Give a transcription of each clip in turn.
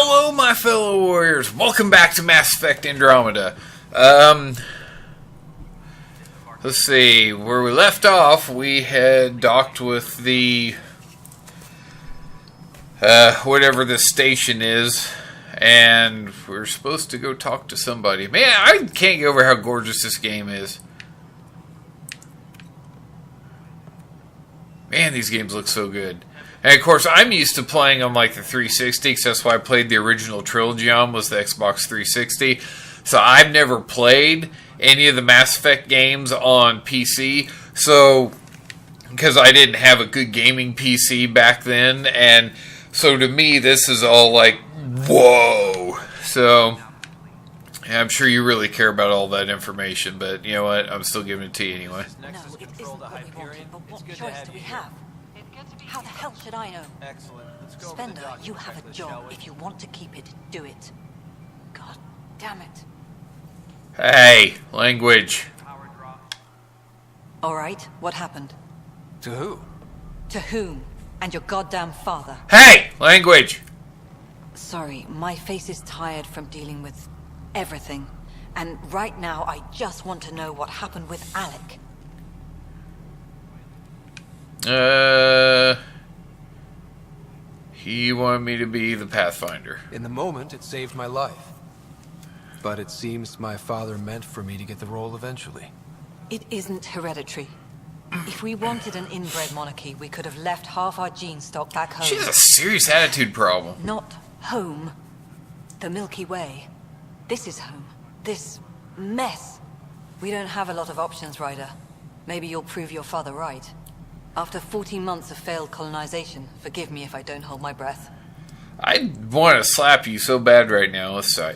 Hello, my fellow warriors. Welcome back to Mass Effect Andromeda. Let's see. Where we left off, we had docked with the whatever this station is, and we're supposed to go talk to somebody. Man, I can't get over how gorgeous this game is. Man, these games look so good. And of course, I'm used to playing on like the 360, because that's why I played the original trilogy on, was the Xbox 360. So I've never played any of the Mass Effect games on PC. So, because I didn't have a good gaming PC back then, and so to me, this is all like, whoa. So, yeah, I'm sure you really care about all that information, but you know what? I'm still giving it to you anyway. No, it isn't what we wanted, but what choice do we have? How the hell should I know? Excellent. Let's go Spender, you have a job. If you want to keep it, do it. God damn it. Hey, language. All right, what happened? To who? To whom? And your goddamn father. Hey, language. Sorry, my face is tired from dealing with everything. And right now, I just want to know what happened with Alec. He wanted me to be the Pathfinder. In the moment, it saved my life. But it seems my father meant for me to get the role eventually. It isn't hereditary. If we wanted an inbred monarchy, we could have left half our gene stock back home. She has a serious attitude problem. Not home. The Milky Way. This is home. This mess. We don't have a lot of options, Ryder. Maybe you'll prove your father right. After 14 months of failed colonization, forgive me if I don't hold my breath. I want to slap you so bad right now. Let's see.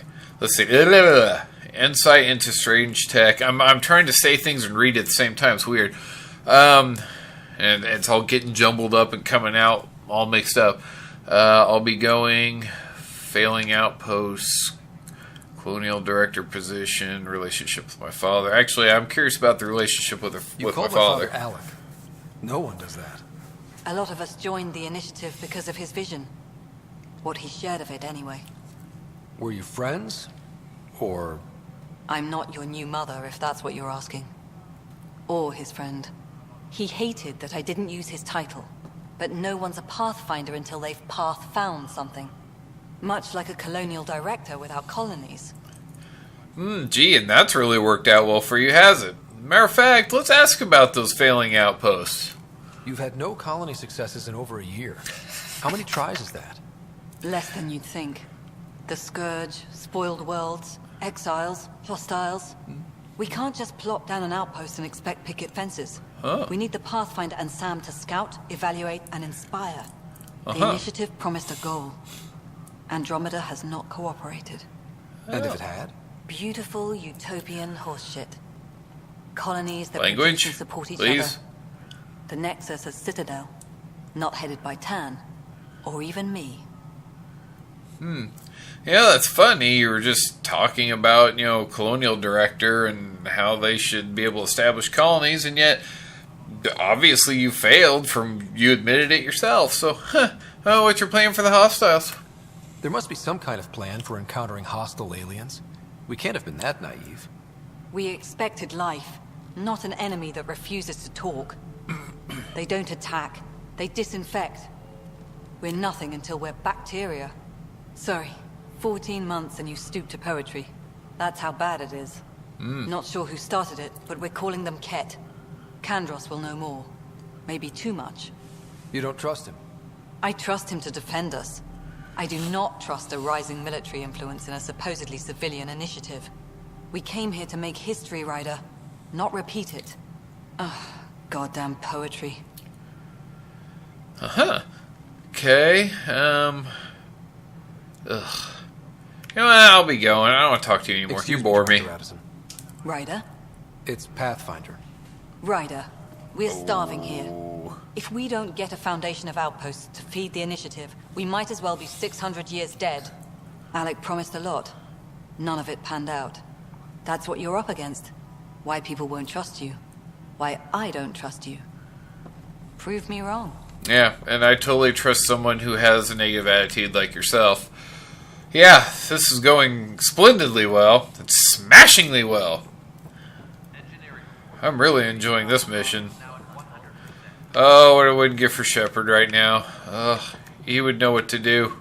Insight into strange tech. I'm trying to say things and read at the same time. It's weird. And it's all getting jumbled up and coming out all mixed up. I'll be going failing outposts, colonial director position, relationship with my father. Actually, I'm curious about the relationship with my father. Alec. No one does that. A lot of us joined the initiative because of his vision. What he shared of it, anyway. Were you friends? Or... I'm not your new mother, if that's what you're asking. Or his friend. He hated that I didn't use his title. But no one's a Pathfinder until they've path-found something. Much like a colonial director without colonies. Gee, and that's really worked out well for you, has it? Matter of fact, let's ask about those failing outposts. You've had no colony successes in over a year. How many tries is that? Less than you'd think. The Scourge, spoiled worlds, exiles, hostiles. We can't just plop down an outpost and expect picket fences. Huh. We need the Pathfinder and Sam to scout, evaluate, and inspire. The initiative promised a goal. Andromeda has not cooperated. And if it had? Beautiful utopian horseshit. Colonies that Language, produce and support each please. other. The Nexus as Citadel, not headed by Tan, or even me. Yeah, that's funny. You were just talking about, colonial director and how they should be able to establish colonies, and yet, obviously you failed you admitted it yourself. So, what's your plan for the hostiles? There must be some kind of plan for encountering hostile aliens. We can't have been that naive. We expected life, not an enemy that refuses to talk. They don't attack, they disinfect. We're nothing until we're bacteria. Sorry, 14 months and you stoop to poetry. That's how bad it is. Not sure who started it, but we're calling them Ket. Kandros will know more. Maybe too much. You don't trust him? I trust him to defend us. I do not trust a rising military influence in a supposedly civilian initiative. We came here to make history, Ryder, not repeat it. Ugh, goddamn poetry. Okay, Ugh. I'll be going. I don't want to talk to you anymore. Excuse You bore me. Dr. Addison. Ryder? It's Pathfinder. Ryder, we're starving here. If we don't get a foundation of outposts to feed the initiative, we might as well be 600 years dead. Alec promised a lot. None of it panned out. That's what you're up against. Why people won't trust you. Why I don't trust you. Prove me wrong. Yeah, and I totally trust someone who has a negative attitude like yourself. Yeah, this is going splendidly well. It's smashingly well. I'm really enjoying this mission. Oh, what I wouldn't give for Shepard right now. He would know what to do.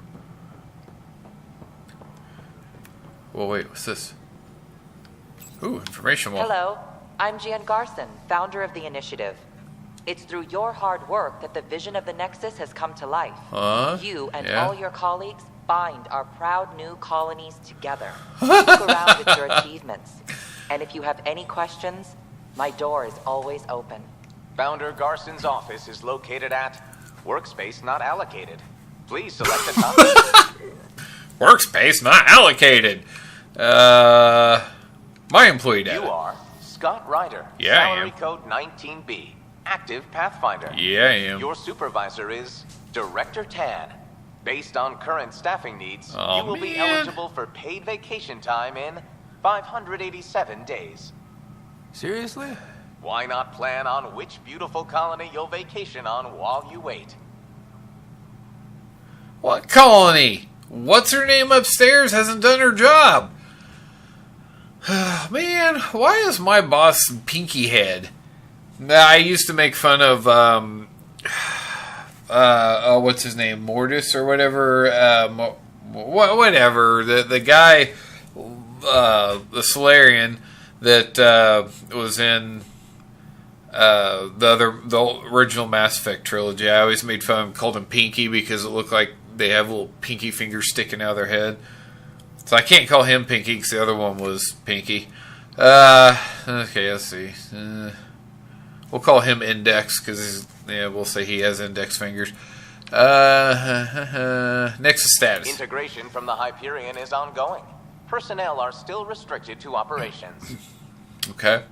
Well, wait, what's this? Ooh, information wall. Hello, I'm Gian Garson, founder of the initiative. It's through your hard work that the vision of the Nexus has come to life. You and all your colleagues bind our proud new colonies together. Look around at your achievements. And if you have any questions, my door is always open. Founder Garson's office is located at Workspace Not Allocated. Please select a topic. Workspace not allocated. My employee data. You are Scott Ryder. Yeah, I Salary am. code 19B. Active Pathfinder. Yeah, I am. Your supervisor is Director Tan. Based on current staffing needs, Oh, you will be man. eligible for paid vacation time in 587 days. Seriously? Why not plan on which beautiful colony you'll vacation on while you wait? What colony? What's her name upstairs hasn't done her job? Man, why is my boss Pinky Head? I used to make fun of, what's his name? Mortis or whatever. Whatever. The guy, the Solarian that was in the original Mass Effect trilogy. I always made fun of him, called him Pinky because it looked like they have little pinky fingers sticking out of their head. So I can't call him Pinky because the other one was Pinky. Okay, let's see. We'll call him Index because we'll say he has index fingers. Nexus status. Integration from the Hyperion is ongoing. Personnel are still restricted to operations. Okay.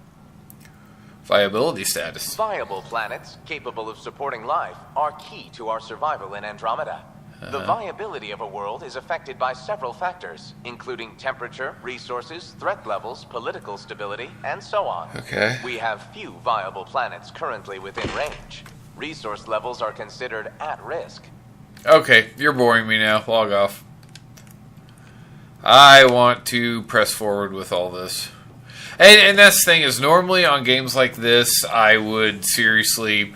Viability status. Viable planets capable of supporting life are key to our survival in Andromeda. The viability of a world is affected by several factors, including temperature, resources, threat levels, political stability, and so on. Okay. We have few viable planets currently within range. Resource levels are considered at risk. Okay, you're boring me now. Log off. I want to press forward with all this. And that's the thing is, normally on games like this, I would seriously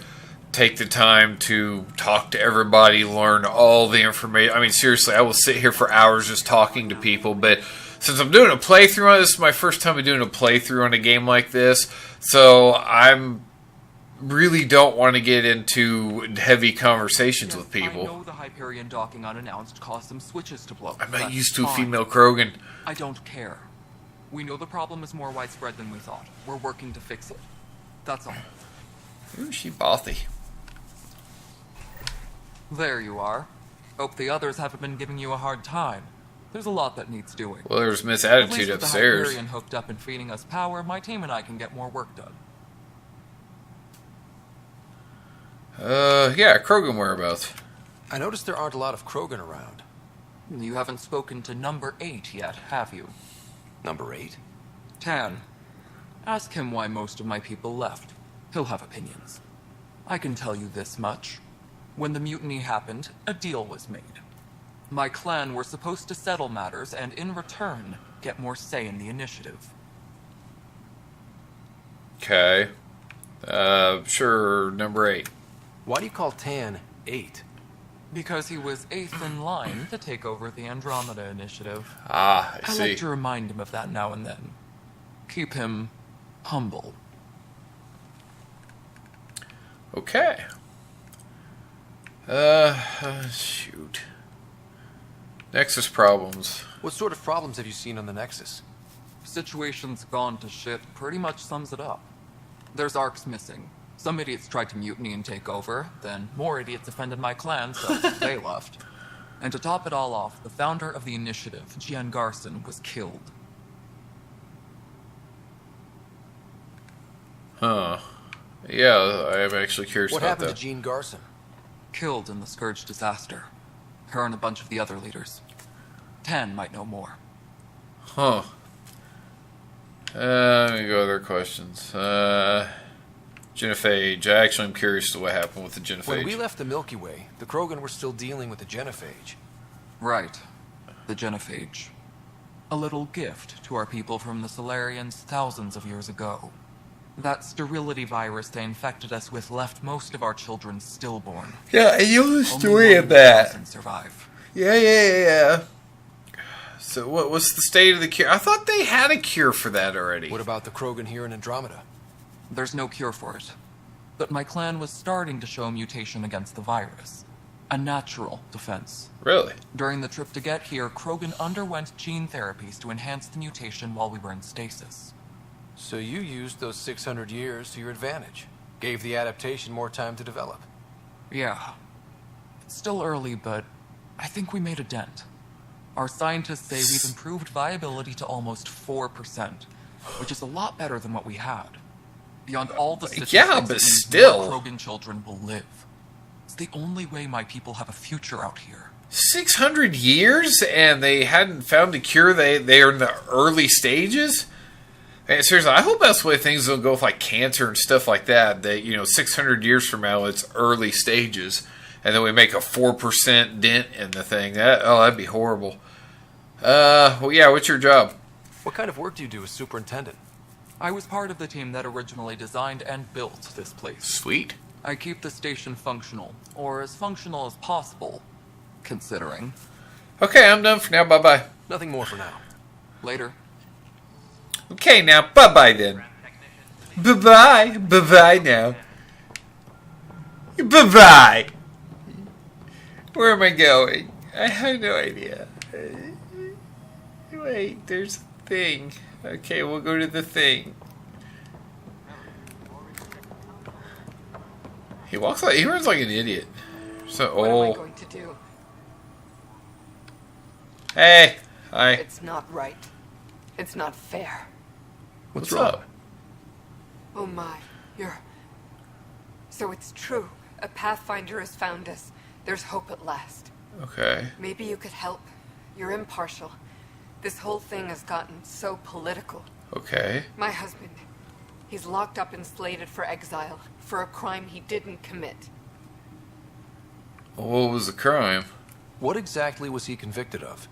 take the time to talk to everybody, learn all the information. I mean, seriously, I will sit here for hours just talking to people, but since I'm doing a playthrough on this, is my first time doing a playthrough on a game like this, so I'm really don't want to get into heavy conversations with people. I know the Hyperion docking unannounced caused some switches to blow. I'm not That's used to a fine. female Krogan. I don't care. We know the problem is more widespread than we thought. We're working to fix it. That's all. Ooh, she bothy. There you are. Hope the others haven't been giving you a hard time. There's a lot that needs doing. Well, there's Miss At least Attitude with upstairs. the Hyperion hooked up and feeding us power, my team and I can get more work done. Yeah, Krogan whereabouts. I noticed there aren't a lot of Krogan around. You haven't spoken to number 8 yet, have you? Number 8? Tan. Ask him why most of my people left. He'll have opinions. I can tell you this much. When the mutiny happened, a deal was made. My clan were supposed to settle matters and, in return, get more say in the initiative. Okay. Sure, number 8. Why do you call Tan 8? Because he was 8th in line to take over the Andromeda initiative. Ah, I I see. like to remind him of that now and then. Keep him humble. Okay. Shoot. Nexus problems. What sort of problems have you seen on the Nexus? Situation's gone to shit pretty much sums it up. There's arcs missing. Some idiots tried to mutiny and take over, then more idiots offended my clan, so they left. And to top it all off, the founder of the initiative, Gian Garson, was killed. Huh. Yeah, I'm actually curious What about happened that. to Gene Garson? Killed in the Scourge disaster. Her and a bunch of the other leaders. Tan might know more. Huh. Let me go other questions. Genophage. I actually am curious to what happened with the Genophage. When we left the Milky Way, the Krogan were still dealing with the Genophage. Right. the genophage. A little gift to our people from the Solarians thousands of years ago. That sterility virus they infected us with left most of our children stillborn. Yeah, I knew the story Only of that. 1,000 survive. Yeah. So what was the state of the cure? I thought they had a cure for that already. What about the Krogan here in Andromeda? There's no cure for it. But my clan was starting to show a mutation against the virus. A natural defense. Really? During the trip to get here, Krogan underwent gene therapies to enhance the mutation while we were in stasis. So you used those 600 years to your advantage. Gave the adaptation more time to develop. Yeah. It's still early, but I think we made a dent. Our scientists say we've improved viability to almost 4%, which is a lot better than what we had. Beyond all the statistics, yeah, but it means still, more Krogan children will live. It's the only way my people have a future out here. 600 years and they hadn't found a cure. They are in the early stages. Hey, seriously, I hope that's the way things will go with like cancer and stuff like that. That 600 years from now, it's early stages, and then we make a 4% dent in the thing. That'd be horrible. Well, yeah. What's your job? What kind of work do you do as superintendent? I was part of the team that originally designed and built this place. Sweet. I keep the station functional, or as functional as possible, considering. Okay, I'm done for now. Bye-bye. Nothing more for now. Later. Okay, now, bye-bye then. Bye-bye. Bye-bye now. Bye-bye. Where am I going? I have no idea. Wait, there's a thing. Okay, we'll go to the thing. He runs like an idiot. So, What am I going to do? Hey, hi. It's not right. It's not fair. What's up? Oh my, you're... So it's true. A Pathfinder has found us. There's hope at last. Okay. Maybe you could help. You're impartial. This whole thing has gotten so political. Okay. My husband, he's locked up and slated for exile for a crime he didn't commit. What was the crime? What exactly was he convicted of?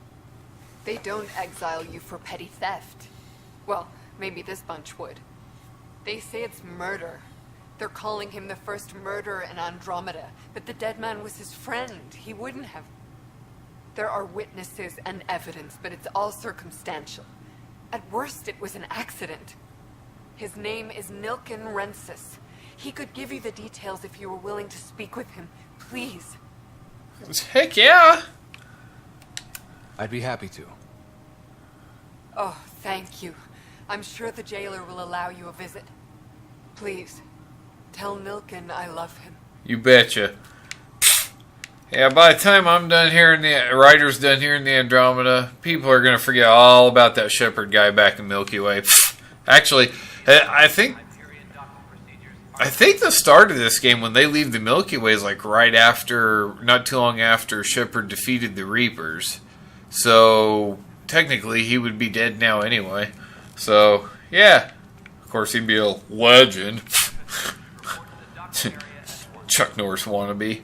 They don't exile you for petty theft. Well, maybe this bunch would. They say it's murder. They're calling him the first murderer in Andromeda, but the dead man was his friend. He wouldn't have. There are witnesses and evidence, but it's all circumstantial. At worst, it was an accident. His name is Nilken Rensis. He could give you the details if you were willing to speak with him. Please. Heck yeah! I'd be happy to. Oh, thank you. I'm sure the jailer will allow you a visit. Please, tell Nilken I love him. You betcha. Yeah, by the time I'm done here in the writer's done here in the Andromeda, people are gonna forget all about that shepherd guy back in Milky Way. Actually, I think the start of this game when they leave the Milky Way is like right after, not too long after Shepard defeated the Reapers. So technically, he would be dead now anyway. So yeah, of course he'd be a legend. Chuck Norris wannabe.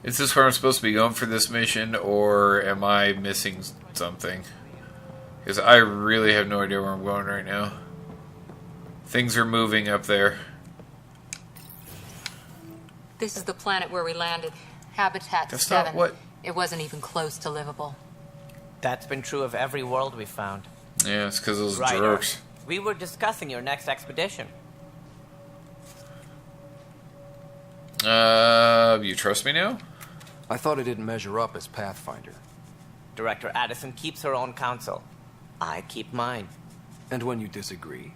Is this where I'm supposed to be going for this mission, or am I missing something? Because I really have no idea where I'm going right now. Things are moving up there. This is the planet where we landed. Habitat That's 7. not what... It wasn't even close to livable. That's been true of every world we found. Yeah, it's because those Right, jerks. we were discussing your next expedition. You trust me now? I thought I didn't measure up as Pathfinder. Director Addison keeps her own counsel. I keep mine. And when you disagree?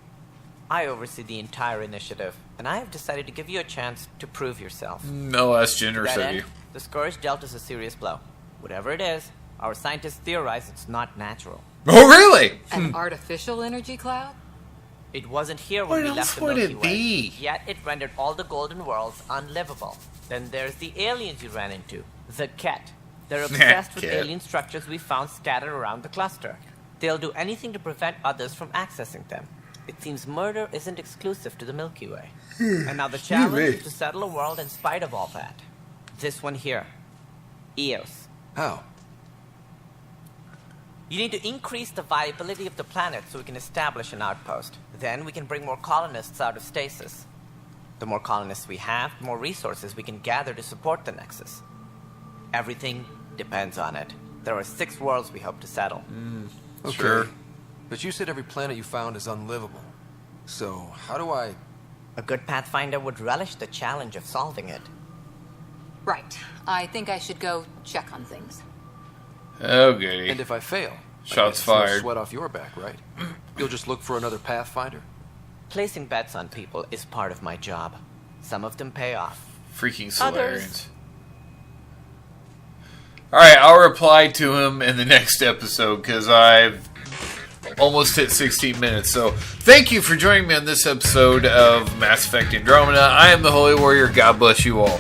I oversee the entire initiative, and I have decided to give you a chance to prove yourself. No, that's generous To that of end, you. the scourge dealt us a serious blow. Whatever it is, our scientists theorize it's not natural. Oh, really? An artificial energy cloud? It wasn't here when What we else left the would Milky it Way. be? Yet it rendered all the golden worlds unlivable. Then there's the aliens you ran into, the Ket. They're obsessed with Ket. alien structures we found scattered around the cluster. They'll do anything to prevent others from accessing them. It seems murder isn't exclusive to the Milky Way. And now the challenge is to settle a world in spite of all that. This one here. Eos. How? You need to increase the viability of the planet so we can establish an outpost. Then we can bring more colonists out of stasis. The more colonists we have, the more resources we can gather to support the Nexus. Everything depends on it. There are 6 worlds we hope to settle. Okay. Sure. But you said every planet you found is unlivable. So, how do I... A good Pathfinder would relish the challenge of solving it. Right. I think I should go check on things. Oh, goody. And if I fail? Shots it's no fired. sweat off your back, right? You'll just look for another Pathfinder? Placing bets on people is part of my job. Some of them pay off. Freaking Others. Solarians. Alright, I'll reply to him in the next episode because I've almost hit 16 minutes. So, thank you for joining me on this episode of Mass Effect Andromeda. I am the Holy Warrior. God bless you all.